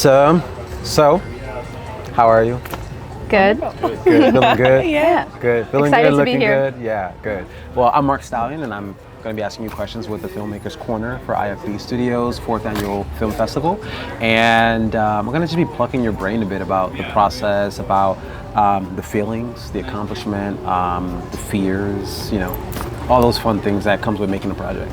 Awesome. So, how are you? Good. Good. Feeling good? Yeah. Good. Feeling Excited good, to be looking here. good? Yeah, good. Well, I'm Mark Stallion, and I'm going to be asking you questions with the Filmmakers Corner for I.F.B Studios' 4th Annual Film Festival. And we're going to just be plucking your brain a bit about the process, about the feelings, the accomplishment, the fears, you know, all those fun things that comes with making a project.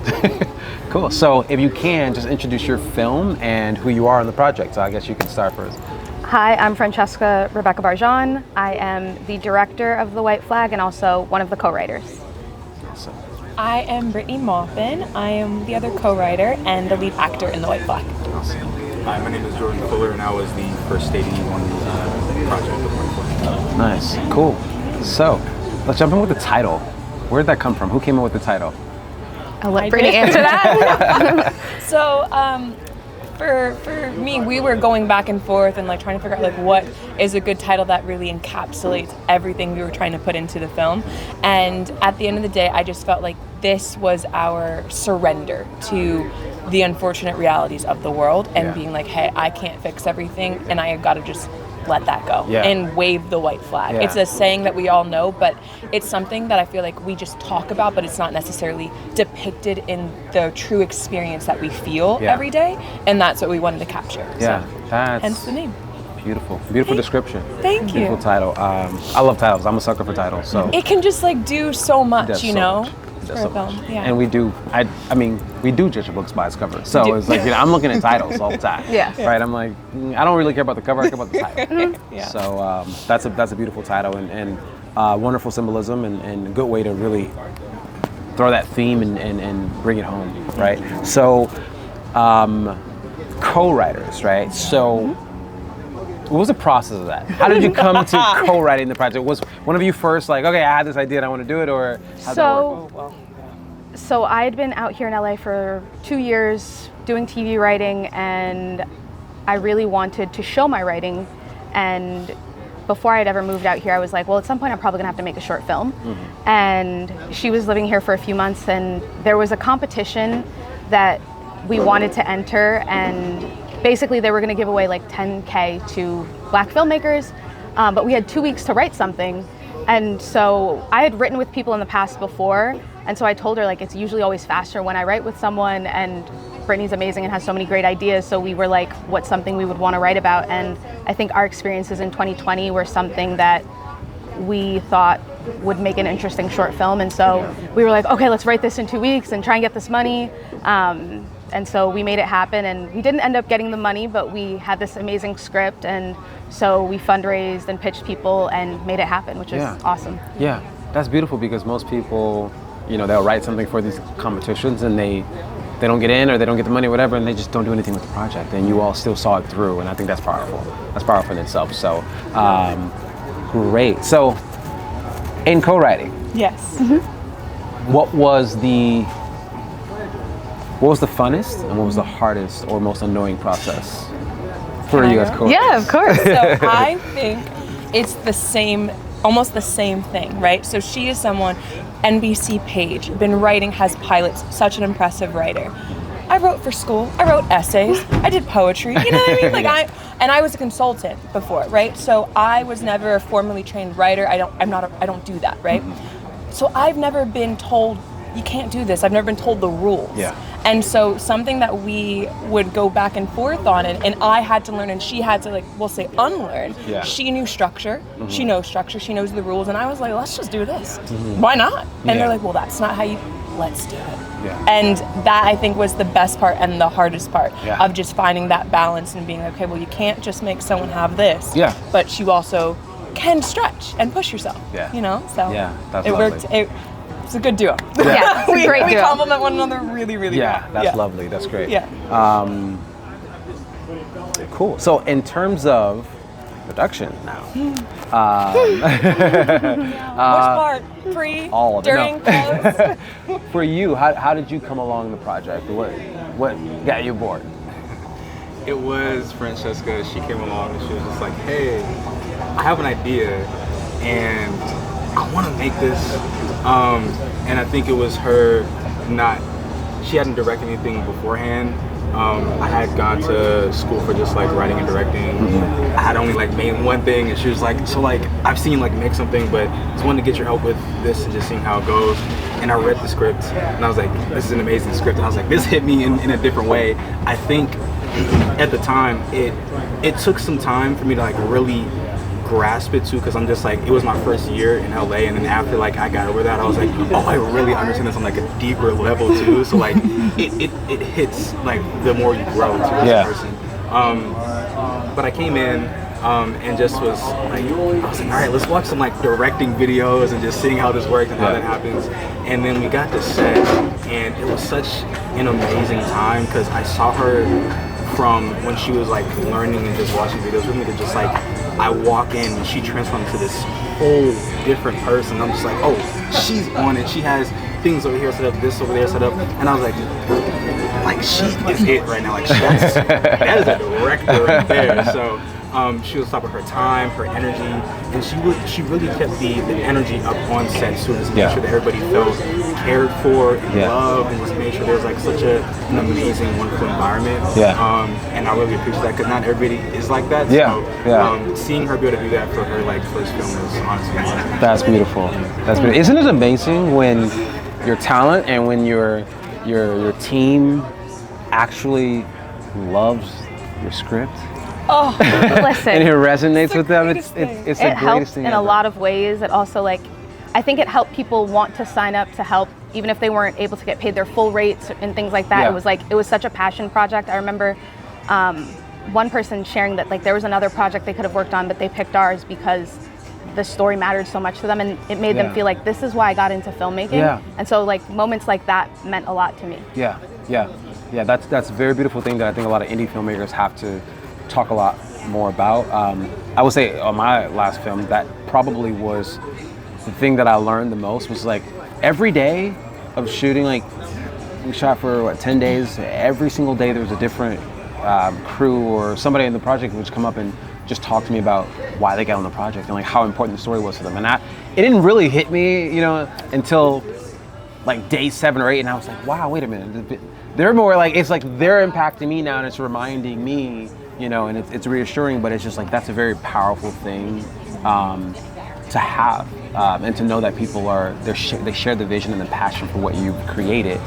Cool. So if you can, just introduce your film and who you are on the project. So I guess you can start first. Hi, I'm Francesca Barjon. I am the director of The White Flag and also one of the co-writers. Awesome. I am Brittany Maupin. I am the other co-writer and the lead actor in The White Flag. Awesome. Hi, my name is Jordan Fuller, and I was the first staging on the project of White Flag. Nice. Cool. So let's jump in with the title. Where did that come from? Who came up with the title? I'll let Brittany answer that. So, for me, we were going back and forth and like trying to figure out like what is a good title that really encapsulates everything we were trying to put into the film. And at the end of the day, I just felt like this was our surrender to the unfortunate realities of the world and being like, hey, I can't fix everything and I got to just let that go and wave the white flag. It's a saying that we all know, but it's something that I feel like we just talk about, but it's not necessarily depicted in the true experience that we feel every day, and that's what we wanted to capture. Yeah, so, that's hence the name. Beautiful description. Thank you. Beautiful title. I love titles. I'm a sucker for titles. So It can just like do so much, you know. It does so much. Yeah. And we do. I mean, we do judge a book's by its cover. So it's like, you know, I'm looking at titles all the time. Right. I'm like, I don't really care about the cover. I care about the title. So that's a beautiful title and wonderful symbolism and a good way to really throw that theme and bring it home. Right. So co-writers. Right. So. What was the process of that? How did you come to co-writing the project? Was one of you first like, okay, I had this idea and I want to do it, or how'd that work? So I had been out here in LA for 2 years doing TV writing, and I really wanted to show my writing. And before I had ever moved out here, I was like, well, at some point I'm probably gonna have to make a short film. And she was living here for a few months, and there was a competition that we wanted to enter, and basically they were going to give away like $10K to Black filmmakers, but we had 2 weeks to write something. And so I had written with people in the past before, and so I told her like it's usually always faster when I write with someone, and Brittany's amazing and has so many great ideas, so we were like, what's something we would want to write about? And I think our experiences in 2020 were something that we thought would make an interesting short film, and so we were like, okay, let's write this in 2 weeks and try and get this money. And so we made it happen, and we didn't end up getting the money, but we had this amazing script, and so we fundraised and pitched people and made it happen, which is awesome. Yeah, that's beautiful, because most people, you know, they'll write something for these competitions and they don't get in or they don't get the money or whatever, and they just don't do anything with the project, and you all still saw it through, and I think that's powerful. That's powerful in itself. So great. So in co-writing, Yes. what was the funnest and what was the hardest or most annoying process for you as co-writers? Yeah, of course. So I think it's the same, almost the same thing, right? So she is someone, NBC Page, been writing, has pilots, such an impressive writer. I wrote for school, I wrote essays, I did poetry, you know what I mean? Like I was a consultant before, right? So I was never a formally trained writer. I don't do that, right? So I've never been told, you can't do this. I've never been told the rules. Yeah. And so something that we would go back and forth on, and I had to learn, and she had to, like, we'll say unlearn. Yeah. She knew structure. She knows structure. She knows the rules. And I was like, let's just do this. Why not? And they're like, well, that's not how you, let's do it. Yeah. And that, I think, was the best part and the hardest part Yeah. of just finding that balance and being like, okay, well, you can't just make someone have this. Yeah. But you also can stretch and push yourself. Yeah. You know? So Yeah, that's it lovely. worked. It's a good duo. Yeah, it's a great we duo. complement one another really, really Yeah, well. that's lovely. That's great. Yeah. Cool. So in terms of production now, Which part? Pre? all of it. During? No. Post? For you, how did you come along the project? What got you aboard? It was Francesca. She came along and she was just like, hey, I have an idea and I want to make this. And I think it was her she hadn't directed anything beforehand, I had gone to school for just like writing and directing. I had only like made one thing, and she was like, so like I've seen like make something, but just wanted to get your help with this and just seeing how it goes. And I read the script, and I was like, this is an amazing script. And I was like, this hit me in a different way. I think at the time it took some time for me to like really grasp it too, because I'm just like, it was my first year in LA, and then after like I got over that, I was like, oh, I really understand this on like a deeper level too. So like it hits like the more you grow too as a person. But I came in and just was like, I was like, all right, let's watch some like directing videos and just seeing how this works and how that happens. And then we got to set, and it was such an amazing time, because I saw her from when she was like learning and just watching videos with me to just like, I walk in and she transformed into this whole different person. I'm just like, oh, she's on it. She has things over here set up, this over there set up, and I was like she is it right now. Like that is a director right there. So she was top of her time, her energy, and she really kept the energy up on set too, to make sure that everybody felt cared for and loved, and just made sure there was like such an amazing, wonderful environment. And I really appreciate that, because not everybody is like that. So seeing her be able to do that for her like first film was honestly amazing. That's beautiful. That's beautiful. Isn't it amazing when your talent and when your team actually loves your script? Oh, listen. And it resonates with them. It the greatest helps thing in ever. a lot of ways. It also like, I think it helped people want to sign up to help, even if they weren't able to get paid their full rates and things like that. It was such a passion project. I remember one person sharing that like there was another project they could have worked on, but they picked ours because the story mattered so much to them, and it made them feel like, this is why I got into filmmaking. And so like moments like that meant a lot to me. That's a very beautiful thing that I think a lot of indie filmmakers have to talk a lot more about. I would say on my last film, that probably was the thing that I learned the most, was like every day of shooting, like we shot for 10 days, every single day there was a different crew or somebody in the project would just come up and just talk to me about why they got on the project and like how important the story was to them. And it didn't really hit me, until like day 7 or 8, and I was like, wow, wait a minute. They're more like, it's like they're impacting me now, and it's reminding me, and it's reassuring, but it's just like, that's a very powerful thing to have, and to know that people they share the vision and the passion for what you've created.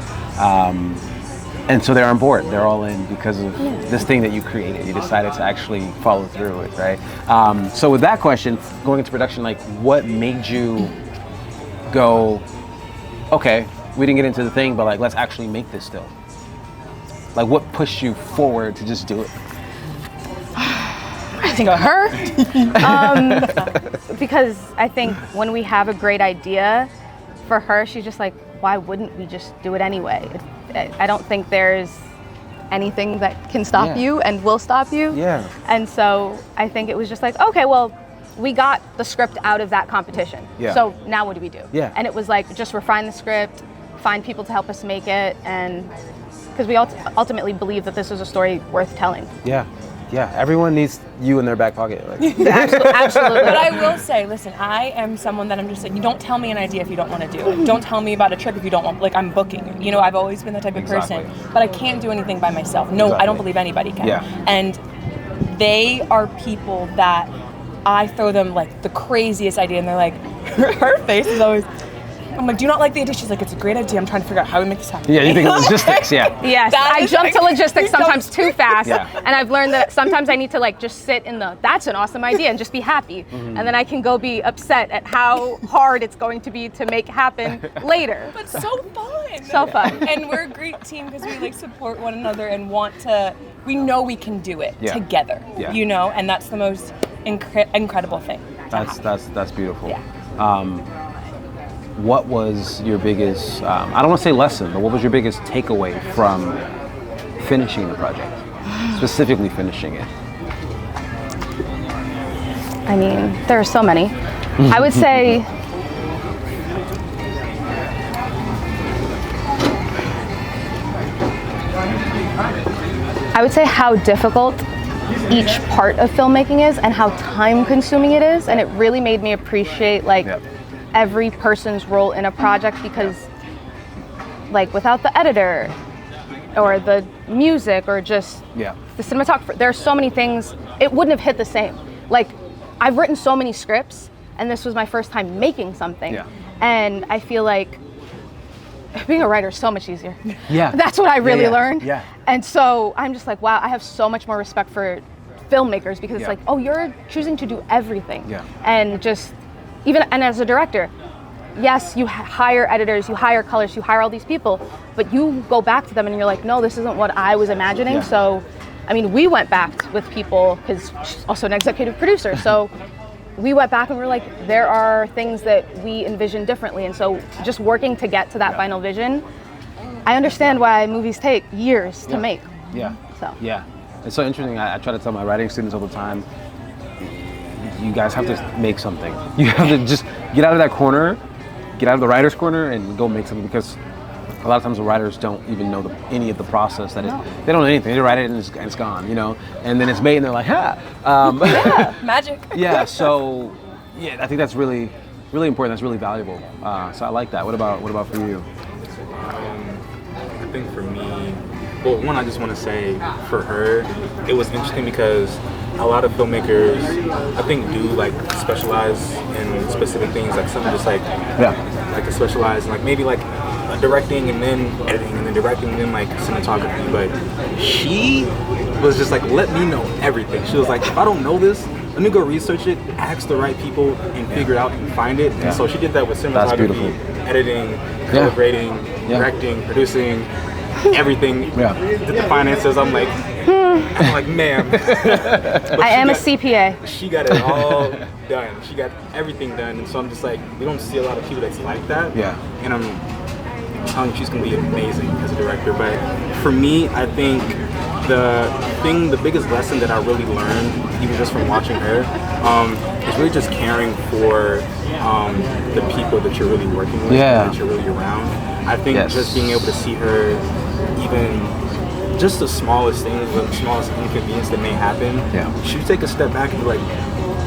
And so they're on board, they're all in because of this thing that you created. You decided to actually follow through with, right? So with that question, going into production, like what made you go, okay, we didn't get into the thing, but like, let's actually make this still? Like what pushed you forward to just do it? I think of her. Because I think when we have a great idea, for her, she's just like, why wouldn't we just do it anyway? I don't think there's anything that can stop you and will stop you. And so I think it was just like, okay, well, we got the script out of that competition. So now what do we do? And it was like, just refine the script, find people to help us make it, and because we ultimately believe that this is a story worth telling. Everyone needs you in their back pocket. Like. Absolutely. But I will say, listen, I am someone that I'm just like, you don't tell me an idea if you don't want to do it. Don't tell me about a trip if you don't want, like I'm booking. I've always been that type of person, but I can't do anything by myself. No, I don't believe anybody can. And they are people that I throw them like the craziest idea, and they're like, her face is always, I'm like, do you not like the idea? She's like, it's a great idea. I'm trying to figure out how we make this happen. You think of logistics, Yes, I jump to logistics sometimes too fast. And I've learned that sometimes I need to like just sit in that's an awesome idea, and just be happy. And then I can go be upset at how hard it's going to be to make happen later. But so fun. So fun. And we're a great team because we like support one another and we know we can do it together, and that's the most incredible thing. That's beautiful. What was your biggest, I don't want to say lesson, but what was your biggest takeaway from finishing the project? Specifically finishing it? I mean, there are so many. I would say, how difficult each part of filmmaking is and how time consuming it is. And it really made me appreciate every person's role in a project, because like without the editor, or the music or just Yeah. the cinematography. There are so many things, it wouldn't have hit the same. Like, I've written so many scripts, and this was my first time making something. Yeah. And I feel like being a writer is so much easier. Yeah. That's what I really learned. Yeah. And so I'm just like, wow, I have so much more respect for filmmakers because it's like, oh, you're choosing to do everything. Yeah. And just, and as a director, yes, you hire editors, you hire colors, you hire all these people, but you go back to them and you're like, no, this isn't what I was imagining. Yeah. So, I mean, we went back with people, because she's also an executive producer, so we went back and we were like, there are things that we envision differently. And so just working to get to that final vision, I understand why movies take years to make. Yeah. So. Yeah. It's so interesting. I try to tell my writing students all the time, you guys have to make something. You have to just get out of that corner, get out of the writer's corner and go make something, because a lot of times the writers don't even know any of the process. They don't know anything. They write it and it's gone, you know? And then it's made and they're like, ha! Yeah, magic. Yeah, so yeah, I think that's really, really important. That's really valuable. So I like that. What about for you? I think for me, well, one, I just want to say for her, it was interesting because a lot of filmmakers, I think, do like specialize in specific things. Like some just like a specialize in like maybe like directing and then editing and then directing and then like cinematography. But she was just like, let me know everything. She was like, if I don't know this, let me go research it, ask the right people, and figure it out and find it. And so she did that with cinematography, editing, color grading, directing, producing, everything. Did the finances. I'm like, ma'am. I am a CPA. She got it all done. She got everything done. And so I'm just like, we don't see a lot of people that's like that. Yeah. And I'm telling you, she's gonna be amazing as a director. But for me, I think the biggest lesson that I really learned, even just from watching her, is really just caring for the people that you're really working with, and that you're really around. I think just being able to see her, even just the smallest things, the smallest inconvenience that may happen, she would take a step back and be like,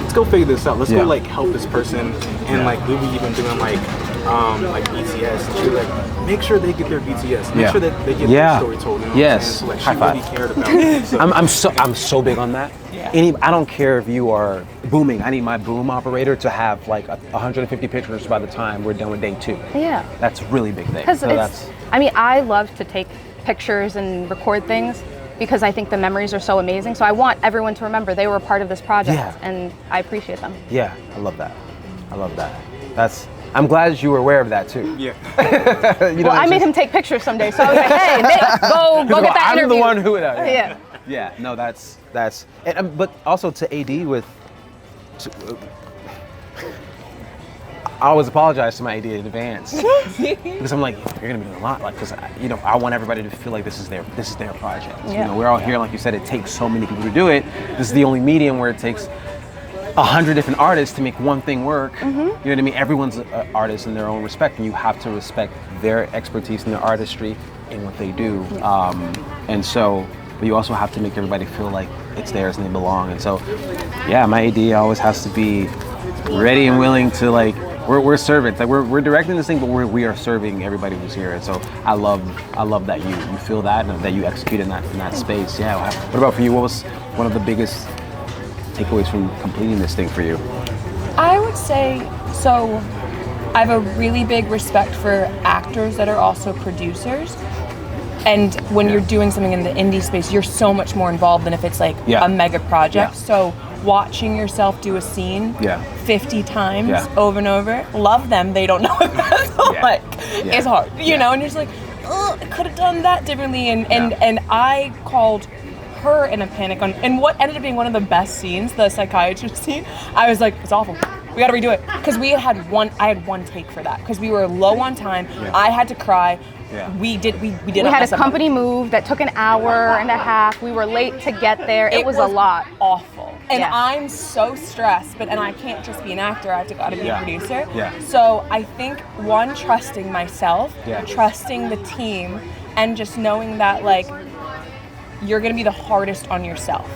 let's go figure this out. Let's go like help this person. And like we were even doing like BTS. And she was like, make sure they get their BTS. Make sure that they get their story told. You know what I'm saying? So like she really cared about it. So. I'm so big on that. I don't care if you are booming. I need my boom operator to have like 150 pictures by the time we're done with day 2. Yeah. That's a really big thing. Because I love to take pictures and record things because I think the memories are so amazing. So I want everyone to remember they were a part of this project, and I appreciate them. Yeah, I love that. I'm glad you were aware of that too. Yeah. I made him take pictures someday, so I was like, hey, Nick, go get that interview. I'm the one who would. Yeah. No, that's. But also to AD with. I always apologize to my AD in advance because I'm like, you're gonna be doing a lot, like, because I want everybody to feel like this is their project. Yeah. We're all here, like you said, it takes so many people to do it. This is the only medium where it takes 100 different artists to make one thing work. You know what I mean? Everyone's an artist in their own respect, and you have to respect their expertise and their artistry in what they do. And so, but you also have to make everybody feel like it's theirs and they belong. And so, my AD always has to be ready and willing to like. We're servants. Like we're directing this thing, but we are serving everybody who's here. And so I love that you feel that and that you execute in that space. Yeah. What about for you? What was one of the biggest takeaways from completing this thing for you? I would say, so I have a really big respect for actors that are also producers. And when you're doing something in the indie space, you're so much more involved than if it's like a mega project. So watching yourself do a scene 50 times over and over, love them, they don't know what that's like. It's hard, you know, and you're just like, oh, I could have done that differently. And I called her in a panic and what ended up being one of the best scenes, the psychiatrist scene. I was like, it's awful. We gotta redo it. Because I had one take for that. Because we were low on time. I had to cry. We had a company move that took an hour and a half. We were late to get there. It was a lot. Awful. And I'm so stressed, and I can't just be an actor, I have to gotta be a producer. So I think one, trusting myself, trusting the team, and just knowing that like you're gonna be the hardest on yourself.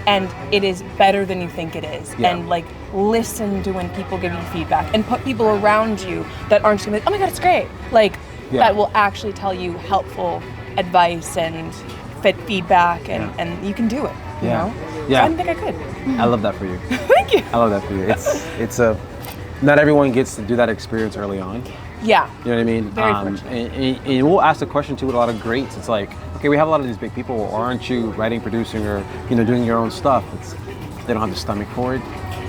And it is better than you think it is. And like listen to when people give you feedback and put people around you that aren't just gonna be like, oh my god, it's great. Like that will actually tell you helpful advice and feedback, and you can do it. You know? Yeah. So I didn't think I could. I love that for you. Thank you. I love that for you. It's a not everyone gets to do that experience early on. Yeah. You know what I mean? Very fortunate. And we'll ask the question too with a lot of greats. It's like, okay, we have a lot of these big people. Aren't you writing, producing, or doing your own stuff? They don't have the stomach for it.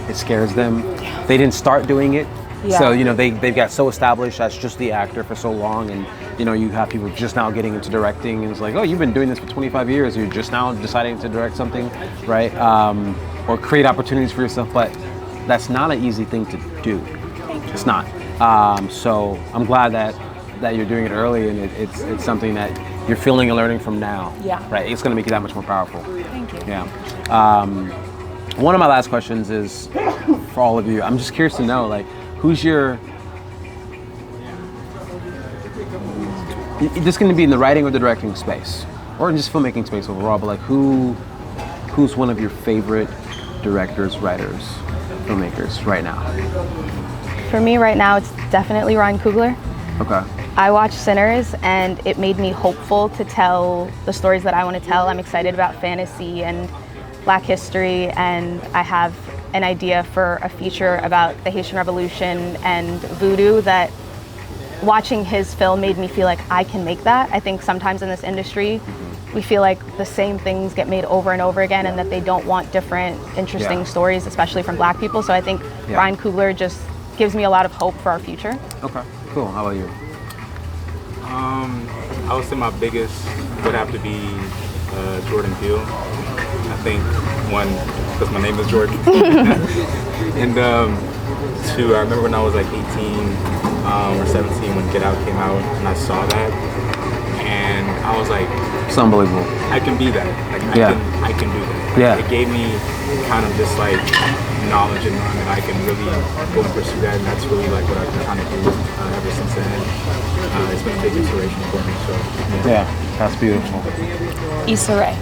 It scares them. They didn't start doing it. Yeah. So they've got so established as just the actor for so long, and you have people just now getting into directing, and it's like, oh, you've been doing this for 25 years. You're just now deciding to direct something, right? Or create opportunities for yourself, but that's not an easy thing to do. It's not. So I'm glad that you're doing it early, and it's something that you're feeling and learning from now. Yeah. Right. It's going to make you that much more powerful. Thank you. Yeah. One of my last questions is for all of you. I'm just curious to know, like, who's your? This is going to be in the writing or the directing space, or in just filmmaking space overall. But like, who's one of your favorite directors, writers, filmmakers right now? For me right now, it's definitely Ryan Coogler. Okay. I watched Sinners, and it made me hopeful to tell the stories that I want to tell. I'm excited about fantasy and Black history, and I have an idea for a feature about the Haitian Revolution and voodoo that watching his film made me feel like I can make that. I think sometimes in this industry, we feel like the same things get made over and over again, and that they don't want different, interesting stories, especially from Black people. So I think Ryan Coogler just gives me a lot of hope for our future. Okay, cool. How about you? I would say my biggest would have to be Jordan Peele. I think one, because my name is Jordan, and two, I remember when I was like 18 or 17 when Get Out came out, and I saw that, and I was like, it's unbelievable. I can be that. Like, I can do that. Yeah. It gave me kind of this like knowledge and I can really go and pursue that, and that's really like what I've been trying to do ever since then. It's been a big inspiration for me. So yeah, that's beautiful. Issa Rae.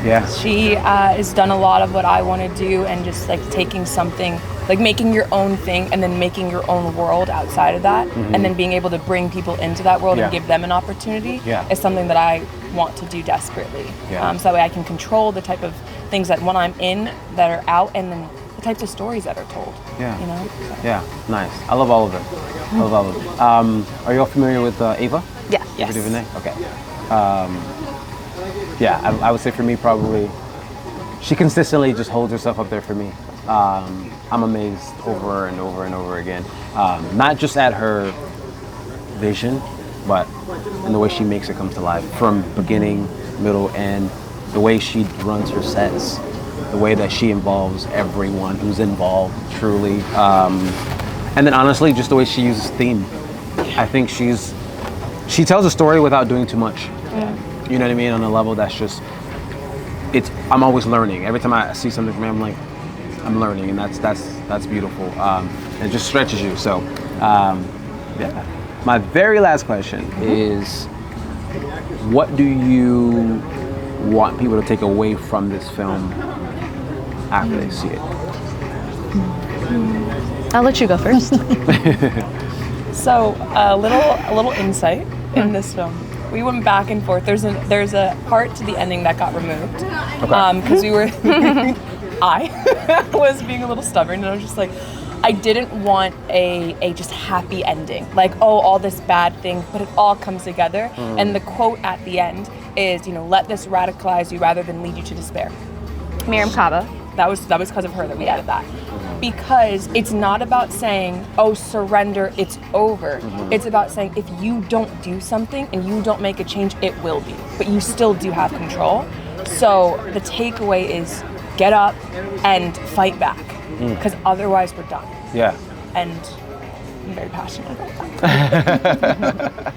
Yeah. She has done a lot of what I want to do, and just like taking something, like making your own thing and then making your own world outside of that, and then being able to bring people into that world and give them an opportunity is something that I want to do desperately. So that way I can control the type of things that when I'm in that are out, and then the types of stories that are told. Yeah. You know? Yeah, nice. I love all of it. I love all of it. Are you all familiar with Ava? Yeah. Yes. Ava DuVernay? Okay. Yeah, I would say for me probably, she consistently just holds herself up there for me. I'm amazed over and over and over again. Not just at her vision, but in the way she makes it come to life. From beginning, middle, end, the way she runs her sets, the way that she involves everyone who's involved, truly. And then honestly, just the way she uses theme. I think she tells a story without doing too much. You know what I mean? On a level that's just, I'm always learning. Every time I see something from her, I'm learning, and that's beautiful. It just stretches you. So, yeah. My very last question is, what do you want people to take away from this film after they see it? I'll let you go first. So a little insight in this film. We went back and forth. There's a part to the ending that got removed because we were. I was being a little stubborn, and I was just like, I didn't want a just happy ending, like, oh, all this bad thing, but it all comes together. And the quote at the end is, let this radicalize you rather than lead you to despair. Miriam Kaba. That was because of her that we added that. Because it's not about saying, oh, surrender, it's over. It's about saying, if you don't do something and you don't make a change, it will be. But you still do have control. So the takeaway is get up and fight back. Because otherwise we're done. Yeah. And I'm very passionate about that.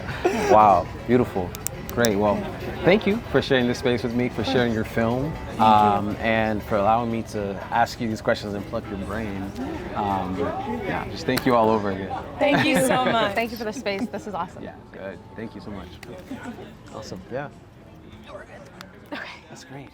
Wow, beautiful. Great. Well, thank you for sharing this space with me, for sharing your film, and for allowing me to ask you these questions and pluck your brain. Yeah, just thank you all over again. Thank you so much. Thank you for the space. This is awesome. Yeah, good. Thank you so much. Awesome. Yeah. We're good. Okay. That's great.